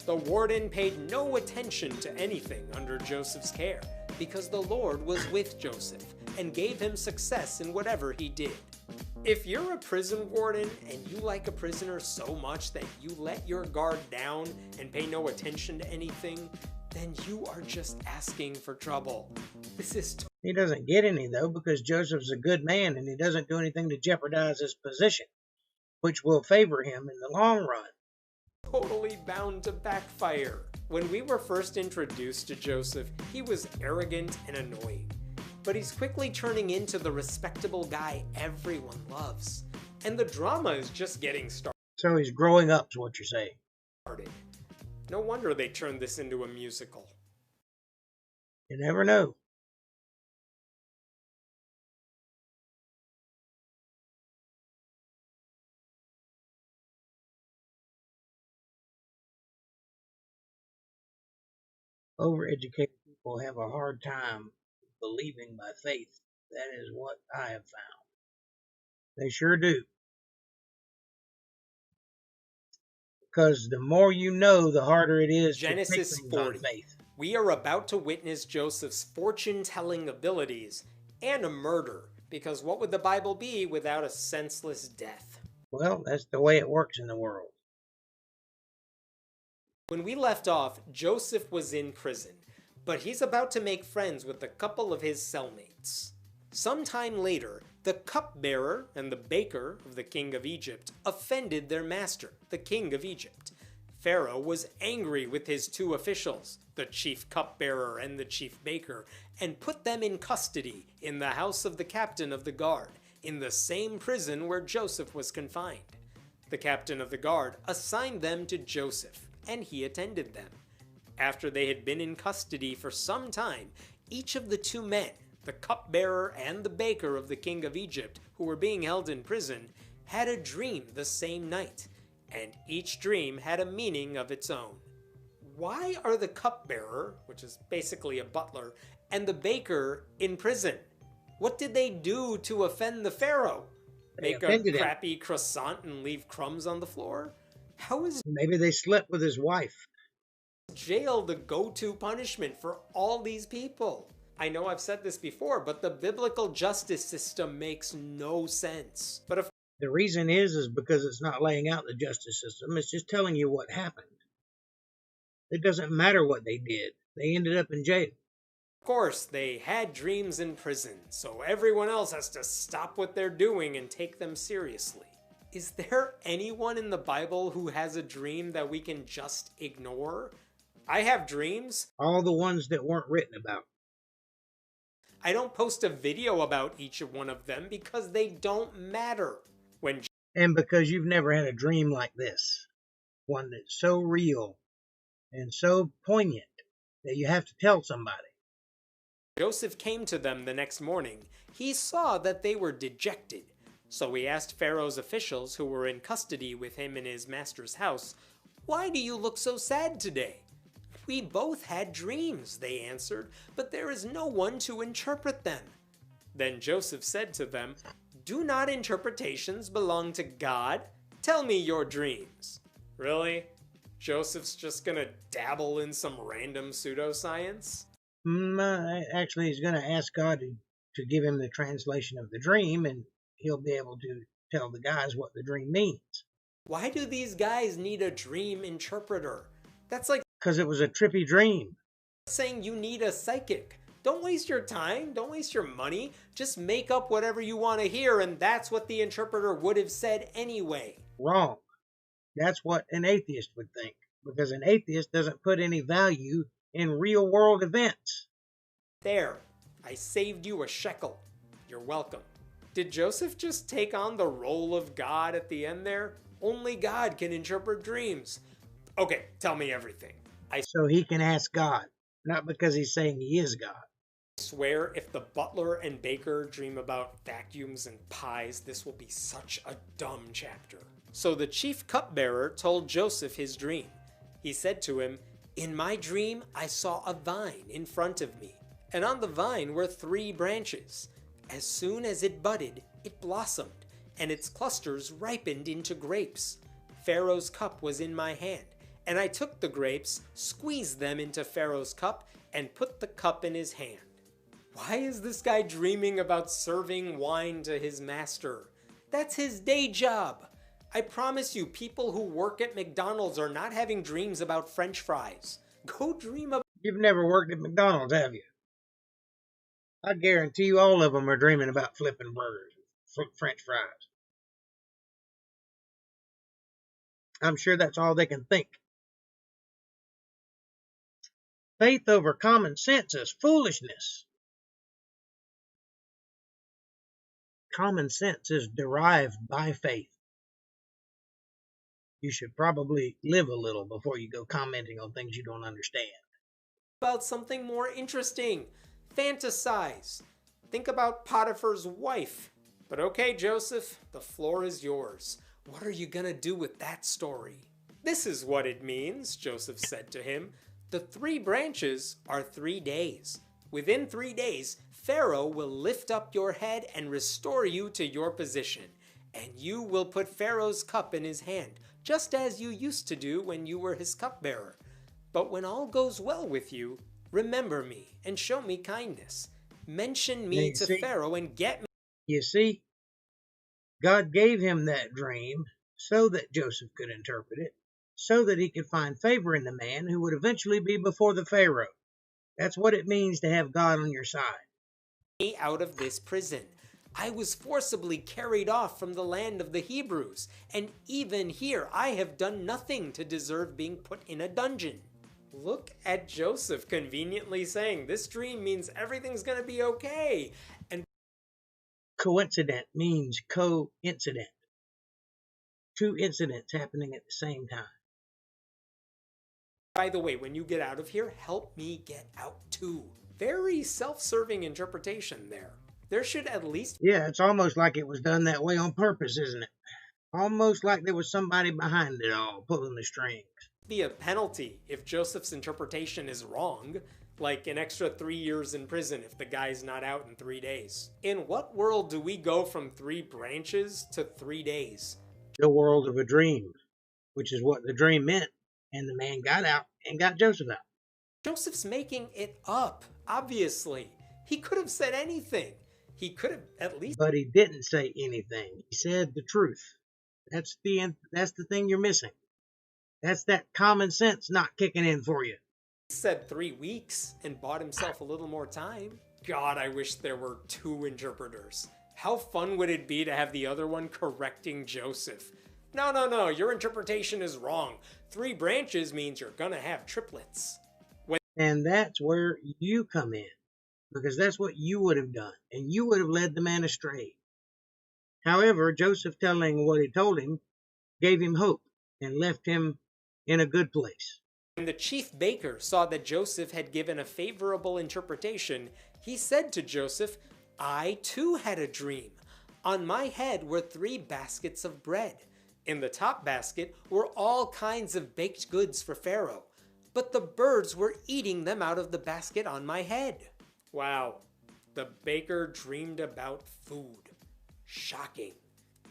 The warden paid no attention to anything under Joseph's care, because the Lord was with Joseph and gave him success in whatever he did. If you're a prison warden and you like a prisoner so much that you let your guard down and pay no attention to anything, then you are just asking for trouble. He doesn't get any, though, because Joseph's a good man and he doesn't do anything to jeopardize his position, which will favor him in the long run. Totally bound to backfire. When we were first introduced to Joseph, he was arrogant and annoying. But he's quickly turning into the respectable guy everyone loves. And the drama is just getting started. So he's growing up, is what you're saying. No wonder they turned this into a musical. You never know. Overeducated people have a hard time believing by faith. That is what I have found. They sure do. Because the more you know, the harder it is Genesis to take 40. on faith. We are about to witness Joseph's fortune-telling abilities and a murder, because what would the Bible be without a senseless death? Well, that's the way it works in the world. When we left off, Joseph was in prison, but he's about to make friends with a couple of his cellmates. Sometime later, the cupbearer and the baker of the king of Egypt offended their master, the king of Egypt. Pharaoh was angry with his two officials, the chief cupbearer and the chief baker, and put them in custody in the house of the captain of the guard, in the same prison where Joseph was confined. The captain of the guard assigned them to Joseph, and he attended them. After they had been in custody for some time, each of the two men, the cupbearer and the baker of the king of Egypt, who were being held in prison, had a dream the same night, and each dream had a meaning of its own. Why are the cupbearer, which is basically a butler, and the baker in prison? What did they do to offend the Pharaoh? Make a crappy croissant and leave crumbs on the floor? How is Maybe they slept with his wife. Jail the go-to punishment for all these people? I know I've said this before, but the biblical justice system makes no sense. But if the reason is because it's not laying out the justice system. It's just telling you what happened. It doesn't matter what they did. They ended up in jail. Of course, they had dreams in prison, so everyone else has to stop what they're doing and take them seriously. Is there anyone in the Bible who has a dream that we can just ignore? I have dreams. All the ones that weren't written about. I don't post a video about each one of them because they don't matter. And because you've never had a dream like this. One that's so real and so poignant that you have to tell somebody. Joseph came to them the next morning. He saw that they were dejected. So he asked Pharaoh's officials who were in custody with him in his master's house, "Why do you look so sad today?" "We both had dreams," they answered, "but there is no one to interpret them." Then Joseph said to them, "Do not interpretations belong to God? Tell me your dreams." Really? Joseph's just gonna dabble in some random pseudoscience? Actually, he's going to ask God to give him the translation of the dream, and he'll be able to tell the guys what the dream means. Why do these guys need a dream interpreter? That's like Because it was a trippy dream. saying you need a psychic. Don't waste your time, don't waste your money. Just make up whatever you want to hear, and that's what the interpreter would have said anyway. Wrong. That's what an atheist would think, because an atheist doesn't put any value in real world events. There, I saved you a shekel. You're welcome. Did Joseph just take on the role of God at the end there? Only God can interpret dreams. Okay, tell me everything. I So he can ask God, not because he's saying he is God. swear if the butler and baker dream about vacuums and pies, this will be such a dumb chapter. So the chief cupbearer told Joseph his dream. He said to him, "In my dream I saw a vine in front of me, and on the vine were 3 branches. As soon as it budded, it blossomed, and its clusters ripened into grapes. Pharaoh's cup was in my hand, and I took the grapes, squeezed them into Pharaoh's cup, and put the cup in his hand." Why is this guy dreaming about serving wine to his master? That's his day job. I promise you, people who work at McDonald's are not having dreams about French fries. Go dream about... You've never worked at McDonald's, have you? I guarantee you all of them are dreaming about flipping burgers, French fries. I'm sure that's all they can think. Faith over common sense is foolishness. Common sense is derived by faith. You should probably live a little before you go commenting on things you don't understand. something more interesting. Fantasize. Think about Potiphar's wife. But okay, Joseph, the floor is yours. What are you gonna do with that story? This is what it means, Joseph said to him. The 3 branches are 3 days. Within 3 days, Pharaoh will lift up your head and restore you to your position, and you will put Pharaoh's cup in his hand, just as you used to do when you were his cupbearer. But when all goes well with you, remember me and show me kindness. Mention me to Pharaoh and get me. You see, God gave him that dream so that Joseph could interpret it, so that he could find favor in the man who would eventually be before the Pharaoh. That's what it means to have God on your side. Me out of this prison. I was forcibly carried off from the land of the Hebrews, and even here I have done nothing to deserve being put in a dungeon. Look at Joseph conveniently saying this dream means everything's gonna be okay. And Coincident means co-incident. 2 incidents happening at the same time. by the way, when you get out of here, help me get out too. Very self-serving interpretation there. There should at least... Yeah, it's almost like it was done that way on purpose, isn't it? Almost like there was somebody behind it all, pulling the strings. be a penalty if Joseph's interpretation is wrong, like an extra 3 years in prison if the guy's not out in 3 days. In what world do we go from 3 branches to 3 days? The world of a dream, which is what the dream meant, and the man got out and got Joseph out. Joseph's making it up, obviously. He could have said anything. He could have at least... But he didn't say anything. He said the truth. That's the thing you're missing. That's that common sense not kicking in for you. said 3 weeks and bought himself a little more time. God, I wish there were 2 interpreters. How fun would it be to have the other one correcting Joseph? No, your interpretation is wrong. 3 branches means you're gonna have triplets. And that's where you come in, because that's what you would have done, and you would have led the man astray. However, Joseph telling what he told him gave him hope and left him in a good place. When the chief baker saw that Joseph had given a favorable interpretation, he said to Joseph, I too had a dream. On my head were 3 baskets of bread. In the top basket were all kinds of baked goods for Pharaoh, but the birds were eating them out of the basket on my head. Wow, the baker dreamed about food. Shocking.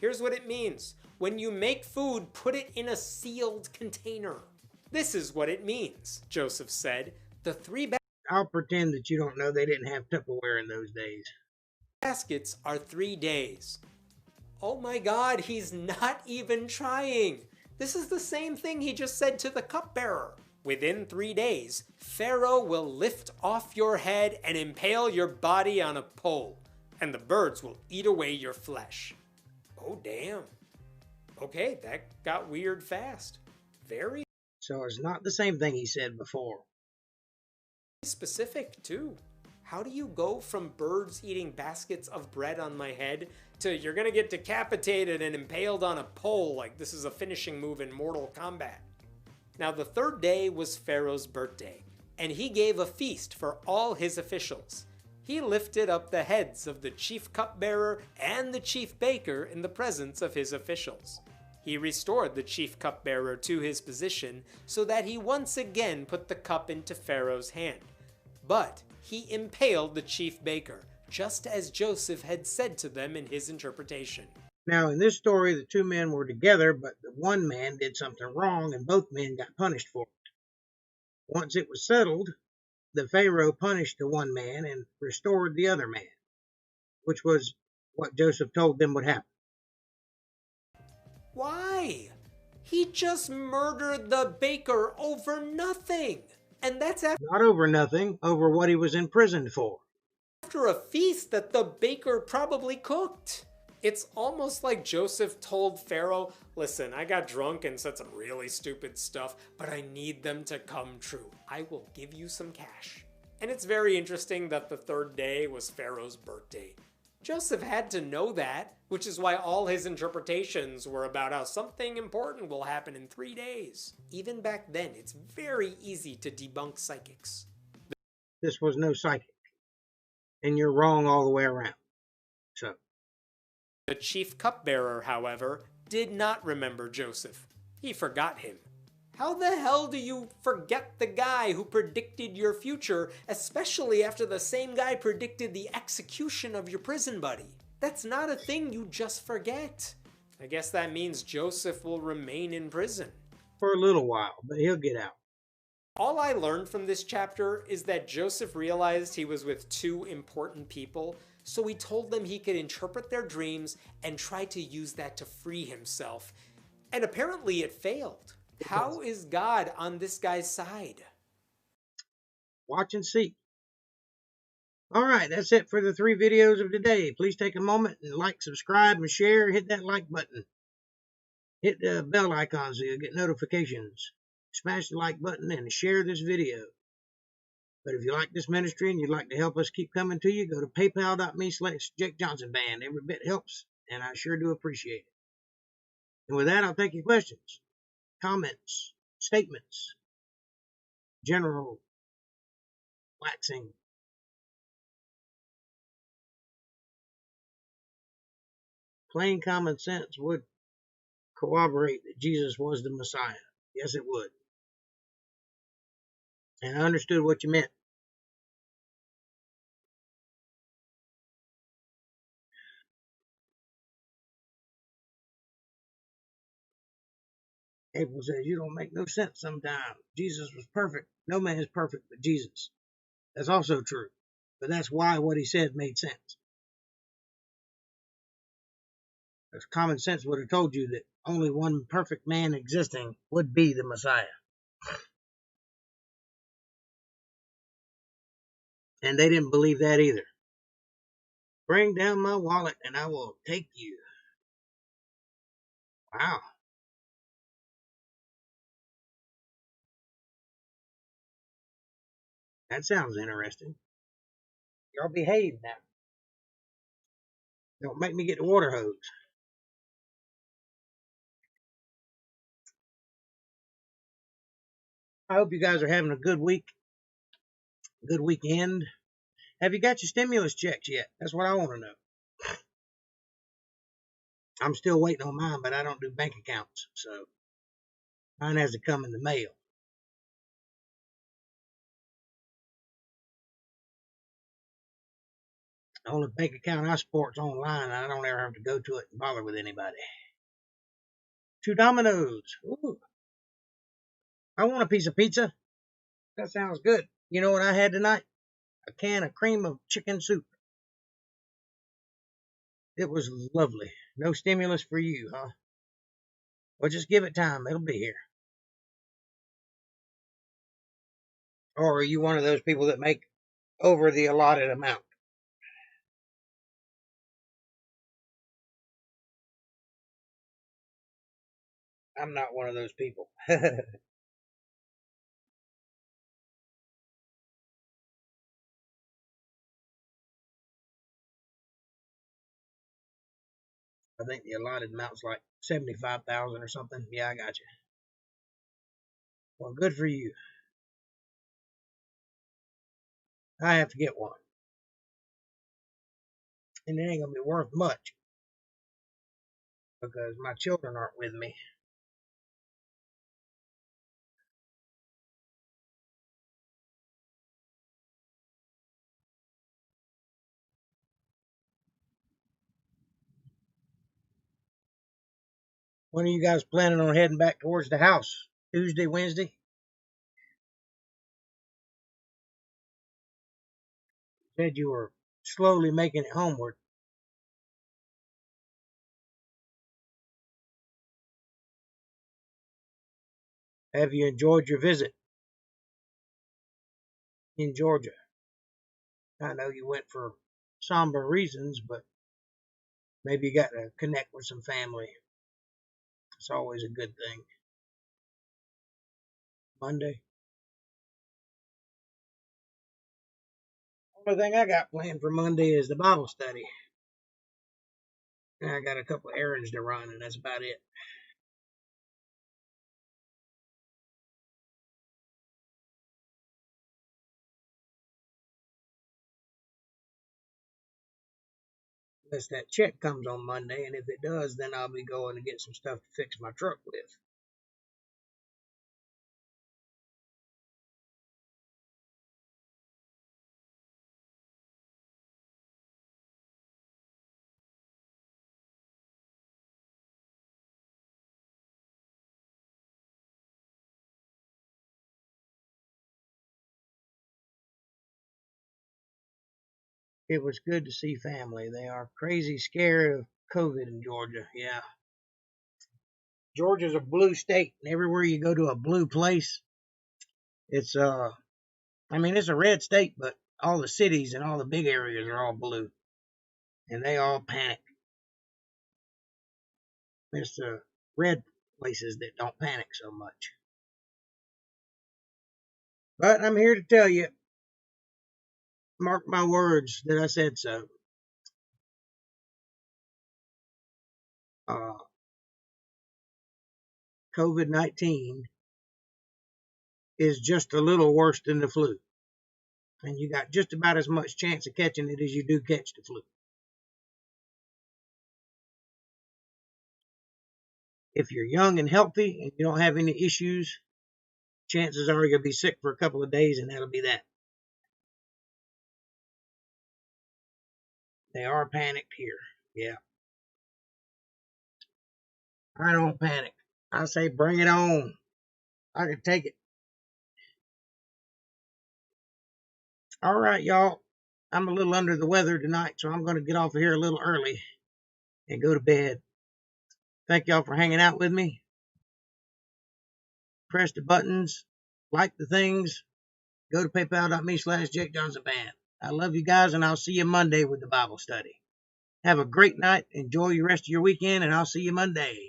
Here's what it means. When you make food, put it in a sealed container. This is what it means, Joseph said. The 3 I'll pretend that you don't know they didn't have Tupperware in those days. baskets are 3 days. Oh my God, he's not even trying. This is the same thing he just said to the cupbearer. Within 3 days, Pharaoh will lift off your head and impale your body on a pole, and the birds will eat away your flesh. Oh, damn. Okay, that got weird fast. Very So it's not the same thing he said before. specific, too. How do you go from birds eating baskets of bread on my head to you're gonna get decapitated and impaled on a pole like this is a finishing move in Mortal Kombat? Now, the third day was Pharaoh's birthday, and he gave a feast for all his officials. He lifted up the heads of the chief cupbearer and the chief baker in the presence of his officials. He restored the chief cupbearer to his position so that he once again put the cup into Pharaoh's hand. But he impaled the chief baker, just as Joseph had said to them in his interpretation. Now, in this story, the two men were together, but the one man did something wrong, and both men got punished for it. Once it was settled, the Pharaoh punished the one man and restored the other man, which was what Joseph told them would happen. Why? He just murdered the baker over nothing. And that's Not over nothing, over what he was imprisoned for. after a feast that the baker probably cooked. It's almost like Joseph told Pharaoh, listen, I got drunk and said some really stupid stuff, but I need them to come true. I will give you some cash. And it's very interesting that the third day was Pharaoh's birthday. Joseph had to know that, which is why all his interpretations were about how something important will happen in 3 days. Even back then, it's very easy to debunk psychics. This was no psychic, and you're wrong all the way around. So, The chief cupbearer, however, did not remember Joseph. He forgot him. How the hell do you forget the guy who predicted your future, especially after the same guy predicted the execution of your prison buddy? That's not a thing you just forget. I guess that means Joseph will remain in prison. for a little while, but he'll get out. All I learned from this chapter is that Joseph realized he was with two important people, so he told them he could interpret their dreams and try to use that to free himself. And apparently it failed. How is God on this guy's side? Watch and see. All right, that's it for the 3 videos of today. Please take a moment and like, subscribe, and share. Hit that like button. Hit the bell icon so you'll get notifications. Smash the like button and share this video. But if you like this ministry and you'd like to help us keep coming to you, go to paypal.me/JakeJohnsonBand. Every bit helps, and I sure do appreciate it. And with that, I'll take your questions, comments, statements, general waxing. Plain common sense would corroborate that Jesus was the Messiah. Yes, it would. And I understood what you meant. April says, you don't make no sense sometimes. Jesus was perfect. No man is perfect but Jesus. That's also true. But that's why what he said made sense. Because common sense would have told you that only one perfect man existing would be the Messiah. And they didn't believe that either. Bring down my wallet and I will take you. Wow. That sounds interesting. Y'all behave now. Don't make me get the water hose. I hope you guys are having a good week. Good weekend. Have you got your stimulus checks yet? That's what I want to know. I'm still waiting on mine, but I don't do bank accounts, so mine has to come in the mail. The only bank account I support's online, and I don't ever have to go to it and bother with anybody. 2 Domino's. Ooh. I want a piece of pizza. That sounds good. You know what I had tonight? A can of cream of chicken soup. It was lovely. No stimulus for you, huh? Well, just give it time. It'll be here. Or are you one of those people that make over the allotted amount? I'm not one of those people. I think the allotted amount's like 75,000 or something. Yeah, I got you. Well, good for you. I have to get one. And it ain't going to be worth much because my children aren't with me. When are you guys planning on heading back towards the house? Tuesday, Wednesday? Said you were slowly making it homeward. Have you enjoyed your visit in Georgia? I know you went for somber reasons, but maybe you got to connect with some family. It's always a good thing. Monday. Only thing I got planned for Monday is the Bible study. And I got a couple of errands to run, and that's about it. Unless that check comes on Monday, and if it does, then I'll be going to get some stuff to fix my truck with. It was good to see family. They are crazy scared of COVID in Georgia. Yeah. Georgia's a blue state, and everywhere you go to a blue place, it's it's a red state, but all the cities and all the big areas are all blue, and they all panic. It's the red places that don't panic so much. But I'm here to tell you, mark my words that I said so. Uh, COVID-19 is just a little worse than the flu, and you got just about as much chance of catching it as you do catch the flu. If you're young and healthy and you don't have any issues, chances are you're going to be sick for a couple of days, and that'll be that. They are panicked here. Yeah. I don't panic. I say bring it on. I can take it. All right, y'all. I'm a little under the weather tonight, so I'm going to get off of here a little early and go to bed. Thank y'all for hanging out with me. Press the buttons, like the things, go to paypal.me/JakeJohnsonBand. I love you guys, and I'll see you Monday with the Bible study. Have a great night. Enjoy the rest of your weekend, and I'll see you Monday.